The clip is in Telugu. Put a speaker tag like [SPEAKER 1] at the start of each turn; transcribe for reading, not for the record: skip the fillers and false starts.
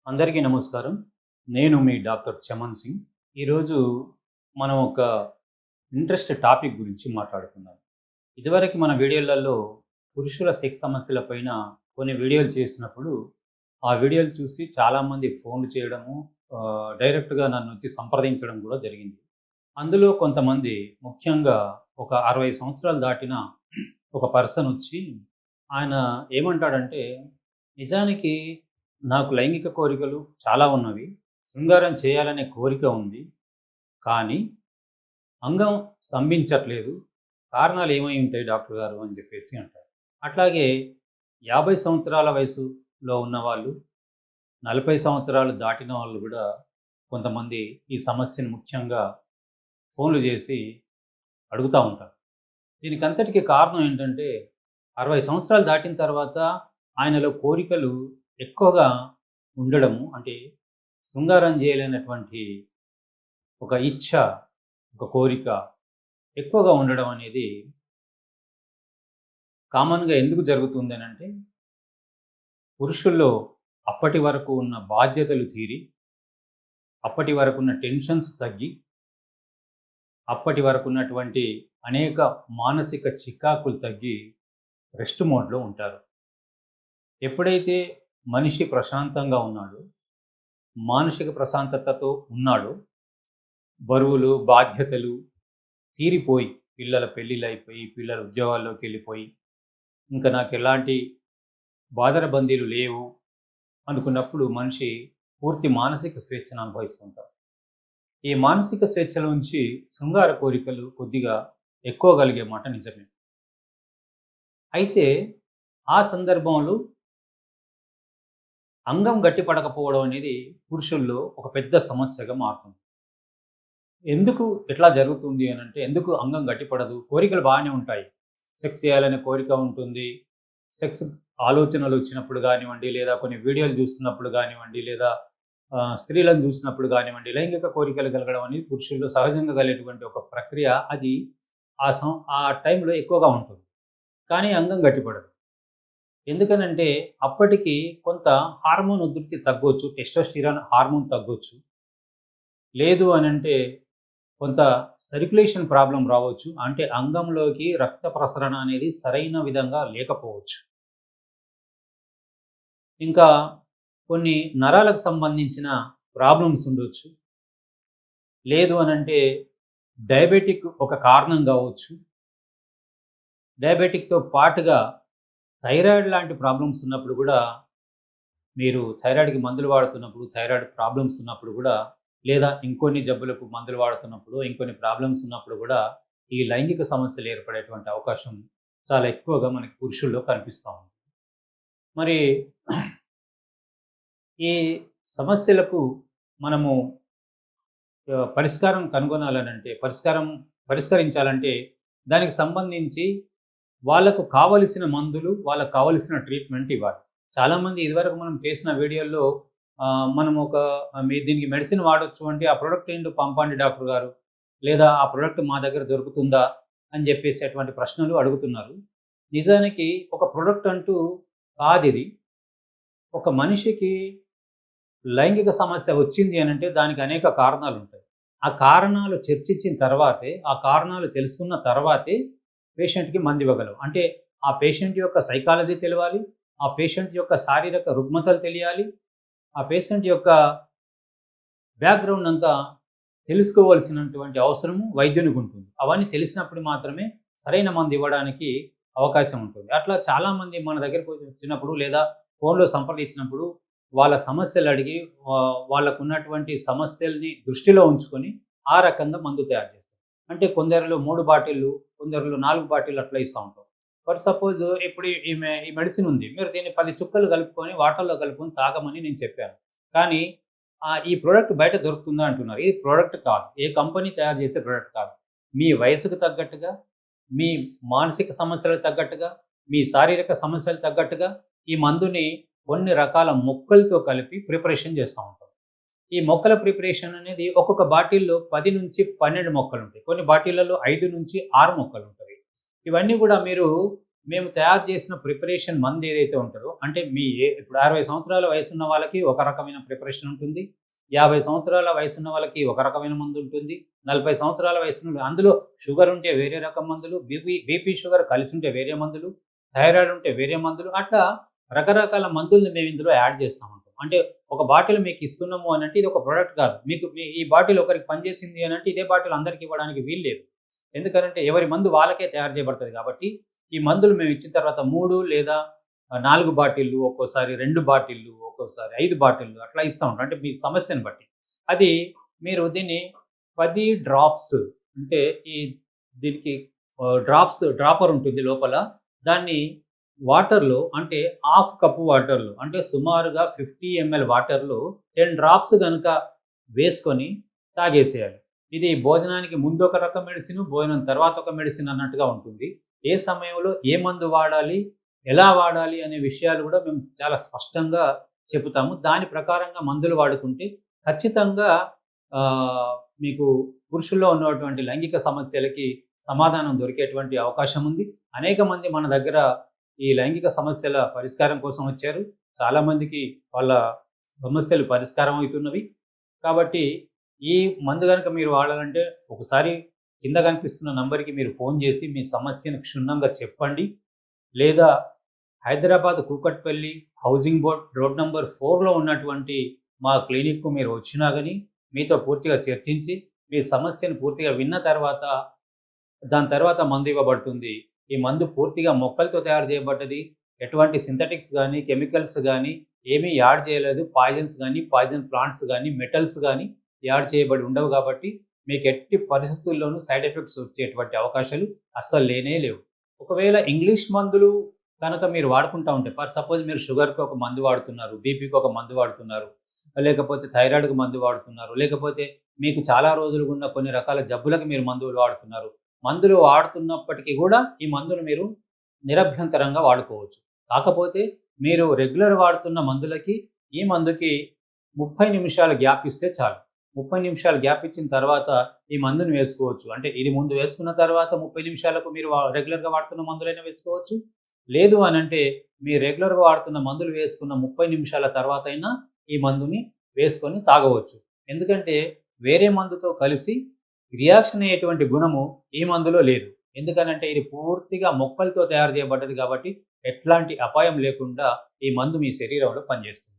[SPEAKER 1] అందరికీ నమస్కారం. నేను మీ డాక్టర్ చమన్ సింగ్. ఈరోజు మనం ఒక ఇంట్రెస్ట్ టాపిక్ గురించి మాట్లాడుకుందాం. ఇదివరకు మన వీడియోలలో పురుషుల సెక్స్ సమస్యల పైన కొన్ని వీడియోలు చేసినప్పుడు, ఆ వీడియోలు చూసి చాలామంది ఫోన్లు చేయడము, డైరెక్ట్‌గా నన్నొచ్చి సంప్రదించడం కూడా జరిగింది. అందులో కొంతమంది ముఖ్యంగా ఒక 60 సంవత్సరాలు దాటిన ఒక పర్సన్ వచ్చి ఆయన ఏమంటాడంటే, నిజానికి నాకు లైంగిక కోరికలు చాలా ఉన్నవి. శృంగారం చేయాలనే కోరిక ఉంది. కానీ అంగం స్తంభించట్లేదు. కారణాలు ఏమై ఉంటాయి డాక్టర్ గారు అని చెప్పేసి అంటారు. అట్లాగే 50 సంవత్సరాల వయసులో ఉన్నవాళ్ళు, 40 సంవత్సరాలు దాటిన వాళ్ళు కూడా కొంతమంది ఈ సమస్యను ముఖ్యంగా ఫోన్లు చేసి అడుగుతా ఉంటారు. దీనికంతటికి కారణం ఏంటంటే 60 సంవత్సరాలు దాటిన తర్వాత ఆయనలో కోరికలు ఎక్కువగా ఉండడము. అంటే శృంగారం చేయలేనటువంటి ఒక ఇచ్ఛ, ఒక కోరిక ఎక్కువగా ఉండడం అనేది కామన్‌గా ఎందుకు జరుగుతుందనంటే, పురుషుల్లో అప్పటి వరకు ఉన్న బాధ్యతలు తీరి, అప్పటి వరకున్న టెన్షన్స్ తగ్గి, అప్పటి వరకున్నటువంటి అనేక మానసిక చికాకులు తగ్గి రెస్ట్ మోడ్‌లో ఉంటారు. ఎప్పుడైతే మనిషి ప్రశాంతంగా ఉన్నాడో, మానసిక ప్రశాంతతతో ఉన్నాడో, బరువులు, బాధ్యతలు తీరిపోయి, పిల్లల పెళ్ళిళ్ళైపోయి, పిల్లల ఉద్యోగాల్లోకెళ్ళిపోయి, ఇంక నాకెలాంటి బాదరబందీలు లేవు అనుకున్నప్పుడు మనిషి పూర్తి మానసిక స్వేచ్ఛను అనుభవిస్తుంటారు. ఈ మానసిక స్వేచ్ఛలోంచి శృంగార కోరికలు కొద్దిగా ఎక్కువ కలిగే మాట నిజమే. అయితే ఆ సందర్భంలో అంగం గట్టిపడకపోవడం అనేది పురుషుల్లో ఒక పెద్ద సమస్యగా మారుతుంది. ఎందుకు ఇట్లా జరుగుతుంది అనంటే, ఎందుకు అంగం గట్టిపడదు? కోరికలు బాగానే ఉంటాయి. సెక్స్ చేయాలనే కోరిక ఉంటుంది. సెక్స్ ఆలోచనలు వచ్చినప్పుడు గానివ్వండి, లేదా కొన్ని వీడియోలు చూస్తున్నప్పుడు గానివ్వండి, లేదా స్త్రీలను చూసినప్పుడు గానివ్వండి, లైంగిక కోరికలు కలగడం అనేది పురుషుల్లో సహజంగా కలిగేటువంటి ఒక ప్రక్రియ. అది ఆ టైంలో ఎక్కువగా ఉంటుంది. కానీ అంగం గట్టిపడదు. ఎందుకనంటే, అప్పటికి కొంత హార్మోన్ ఉద్రిక్తి తగ్గొచ్చు. టెస్టోస్టిరాన్ హార్మోన్ తగ్గొచ్చు. లేదు అనంటే కొంత సర్క్యులేషన్ ప్రాబ్లమ్ రావచ్చు. అంటే అంగంలోకి రక్త ప్రసరణ అనేది సరైన విధంగా లేకపోవచ్చు. ఇంకా కొన్ని నరాలకు సంబంధించిన ప్రాబ్లమ్స్ ఉండొచ్చు. లేదు అనంటే డయాబెటిక్ ఒక కారణం కావచ్చు. డయాబెటిక్‌తో పాటుగా థైరాయిడ్ లాంటి ప్రాబ్లమ్స్ ఉన్నప్పుడు కూడా, మీరు థైరాయిడ్‌కి మందులు వాడుతున్నప్పుడు, థైరాయిడ్ ప్రాబ్లమ్స్ ఉన్నప్పుడు కూడా, లేదా ఇంకొన్ని జబ్బులకు మందులు వాడుతున్నప్పుడు, ఇంకొన్ని ప్రాబ్లమ్స్ ఉన్నప్పుడు కూడా, ఈ లైంగిక సమస్యలు ఏర్పడేటువంటి అవకాశం చాలా ఎక్కువగా మనకి పురుషుల్లో కనిపిస్తా ఉంది. మరి ఈ సమస్యలకు మనము పరిష్కారం కనుగొనాలనంటే, పరిష్కరించాలంటే దానికి సంబంధించి వాళ్ళకు కావలసిన మందులు, వాళ్ళకు కావలసిన ట్రీట్మెంట్ ఇవ్వాలి. చాలామంది ఇదివరకు మనం చేసిన వీడియోల్లో మనం ఒక దీనికి మెడిసిన్ వాడొచ్చు అంటే, ఆ ప్రొడక్ట్ ఏంటో పంపండి డాక్టర్ గారు. లేదా ఆ ప్రొడక్ట్ మా దగ్గర దొరుకుతుందా? అని చెప్పేసి అటువంటి ప్రశ్నలు అడుగుతున్నారు. నిజానికి ఒక ప్రొడక్ట్ అంటూ కాదిది. ఒక మనిషికి లైంగిక సమస్య వచ్చింది అనంటే దానికి అనేక కారణాలుంటాయి. ఆ కారణాలు చర్చించిన తర్వాతే, ఆ కారణాలు తెలుసుకున్న తర్వాతే పేషెంట్‌కి మందివ్వగలం. అంటే ఆ పేషెంట్ యొక్క సైకాలజీ తెలవాలి. ఆ పేషెంట్ యొక్క శారీరక రుగ్మతలు తెలియాలి. ఆ పేషెంట్ యొక్క బ్యాక్‌గ్రౌండ్ అంతా తెలుసుకోవాల్సినటువంటి అవసరము వైద్యునికుంటుంది. అవన్నీ తెలిసినప్పుడు మాత్రమే సరైన మందివ్వడానికి అవకాశం ఉంటుంది. అట్లా చాలామంది మన దగ్గరకు వచ్చినప్పుడు, లేదా ఫోన్‌లో సంప్రదించినప్పుడు వాళ్ళ సమస్యలు అడిగి, వాళ్ళకున్నటువంటి సమస్యల్ని దృష్టిలో ఉంచుకొని ఆ రకంగా మందు తయారు చేస్తాం. అంటే కొందరిలో 3 బాటిల్లు, కొందరిలో 4 బాటిల్లు అట్లా ఇస్తా ఉంటాం. ఫర్ సపోజ్ ఇప్పుడు ఈ మెడిసిన్ ఉంది. మీరు దీన్ని 10 చుక్కలు కలుపుకొని వాటర్‌లో కలుపుకొని తాగమని నేను చెప్పాను. కానీ ఈ ప్రొడక్ట్ బయట దొరుకుతుందా అంటున్నారు. ఇది ప్రొడక్ట్ కాదు. ఏ కంపెనీ తయారు చేసే ప్రొడక్ట్ కాదు. మీ వయసుకు తగ్గట్టుగా, మీ మానసిక సమస్యలకు తగ్గట్టుగా, మీ శారీరక సమస్యలకు తగ్గట్టుగా ఈ మందుని కొన్ని రకాల మొక్కలతో కలిపి ప్రిపరేషన్ చేస్తా ఉంటాం. ఈ మొక్కల ప్రిపరేషన్ అనేది ఒక్కొక్క బాటిల్‌లో 10-12 మొక్కలుంటాయి. కొన్ని బాటిళ్లలో 5-6 మొక్కలుంటవి. ఇవన్నీ కూడా మీరు మేము తయారు చేసిన ప్రిపరేషన్ మందు ఏదైతే ఉంటుందో, అంటే ఇప్పుడు 60 సంవత్సరాల వయసున్న వాళ్ళకి ఒక రకమైన ప్రిపరేషన్ ఉంటుంది. 50 సంవత్సరాల వయసున్న వాళ్ళకి ఒక రకమైన మందు ఉంటుంది. 40 సంవత్సరాల వయసున్న అందులో షుగర్ ఉంటే వేరే రకం మందులు, బీపీ, షుగర్ కలిసి ఉంటే వేరే మందులు, థైరాయిడ్ ఉంటే వేరే మందులు, అట్లా రకరకాల మందుల్ని మేము ఇందులో యాడ్ చేస్తా ఉంటాం. అంటే ఒక బాటిల్ మీకు ఇస్తున్నాము అనంటే ఇది ఒక ప్రొడక్ట్ కాదు. ఈ బాటిల్ ఒకరికి పనిచేసింది అనంటే ఇదే బాటిల్ అందరికి ఇవ్వడానికి వీలు లేదు. ఎందుకనంటే ఎవరి మందు వాళ్ళకే తయారు చేయబడుతుంది కాబట్టి, ఈ మందులు మేము ఇచ్చిన తర్వాత 3 లేదా 4 బాటిళ్ళు, ఒక్కోసారి 2 బాటిళ్ళు, ఒక్కోసారి 5 బాటిళ్ళు అట్లా ఇస్తా ఉంటాం. అంటే మీ సమస్యను బట్టి. అది మీరు దీన్ని 10 డ్రాప్స్, అంటే దీనికి డ్రాపర్ ఉంటుంది లోపల. దాన్ని వాటర్‌లో, అంటే హాఫ్ కప్పు వాటర్‌లో, అంటే సుమారుగా 50 ఎంఎల్ వాటర్‌లో 10 డ్రాప్స్ గనుక వేసుకొని తాగేసేయాలి. ఇది భోజనానికి ముందు ఒక రకం మెడిసిన్, భోజనం తర్వాత ఒక మెడిసిన్ అన్నట్టుగా ఉంటుంది. ఏ సమయంలో ఏ మందు వాడాలి, ఎలా వాడాలి అనే విషయాలు కూడా మేము చాలా స్పష్టంగా చెబుతాము. దాని ప్రకారంగా మందులు వాడుకుంటే ఖచ్చితంగా మీకు పురుషుల్లో ఉన్నటువంటి లైంగిక సమస్యలకి సమాధానం దొరికేటువంటి అవకాశం ఉంది. అనేక మంది మన దగ్గర ఈ లైంగిక సమస్యల పరిష్కారం కోసం వచ్చారు. చాలామందికి వాళ్ళ సమస్యలు పరిష్కారం అవుతున్నవి. కాబట్టి ఈ మందు గనుక మీరు వాడాలంటే ఒకసారి కింద కనిపిస్తున్న నంబర్‌కి మీరు ఫోన్ చేసి మీ సమస్యను క్షుణ్ణంగా చెప్పండి. లేదా Hyderabad Kukatpally housing board road number 4లో ఉన్నటువంటి మా క్లినిక్‌కు మీరు వచ్చినా గాని మీతో పూర్తిగా చర్చించి మీ సమస్యను పూర్తిగా విన్న తర్వాత దాని తర్వాత మందు ఇవ్వబడుతుంది. ఈ మందు పూర్తిగా మొక్కలతో తయారు చేయబడ్డది. ఎటువంటి సింథటిక్స్ గానీ, కెమికల్స్ గానీ ఏమీ యాడ్ చేయలేదు. పాయిజన్స్ గానీ, పాయిజన్ ప్లాంట్స్ గానీ, మెటల్స్ గానీ యాడ్ చేయబడి ఉండవు కాబట్టి మీకు ఎట్టి పరిస్థితుల్లోనూ సైడ్ ఎఫెక్ట్స్ వచ్చేటువంటి అవకాశాలు అస్సలు లేనే లేవు. ఒకవేళ ఇంగ్లీష్ మందులు కనుక మీరు వాడుకుంటా ఉంటే, ఫర్ సపోజ్ మీరు షుగర్‌కి ఒక మందు వాడుతున్నారు, బీపీకి ఒక మందు వాడుతున్నారు, లేకపోతే థైరాయిడ్‌కి మందు వాడుతున్నారు, లేకపోతే మీకు చాలా రోజులుగా ఉన్న కొన్ని రకాల జబ్బులకు మీరు మందులు వాడుతున్నారు. మందులు వాడుతున్నప్పటికీ కూడా ఈ మందులు మీరు నిరభ్యంతరంగా వాడుకోవచ్చు. కాకపోతే మీరు రెగ్యులర్ వాడుతున్న మందులకి, ఈ మందుకి 30 నిమిషాలు గ్యాప్ ఇస్తే చాలు. 30 నిమిషాలు గ్యాప్ ఇచ్చిన తర్వాత ఈ మందుని వేసుకోవచ్చు. అంటే ఇది ముందు వేసుకున్న తర్వాత 30 నిమిషాలకు మీరు రెగ్యులర్‌గా వాడుతున్న మందులైనా వేసుకోవచ్చు. లేదు అనంటే మీరు రెగ్యులర్‌గా వాడుతున్న మందులు వేసుకున్న 30 నిమిషాల తర్వాతైనా ఈ మందుని వేసుకొని తాగవచ్చు. ఎందుకంటే వేరే మందుతో కలిసి రియాక్షన్ అయ్యేటువంటి గుణము ఈ మందులో లేదు. ఎందుకనంటే ఇది పూర్తిగా మొక్కలతో తయారు చేయబడ్డది కాబట్టి ఎట్లాంటి అపాయం లేకుండా ఈ మందు మీ శరీరంలో పనిచేస్తుంది.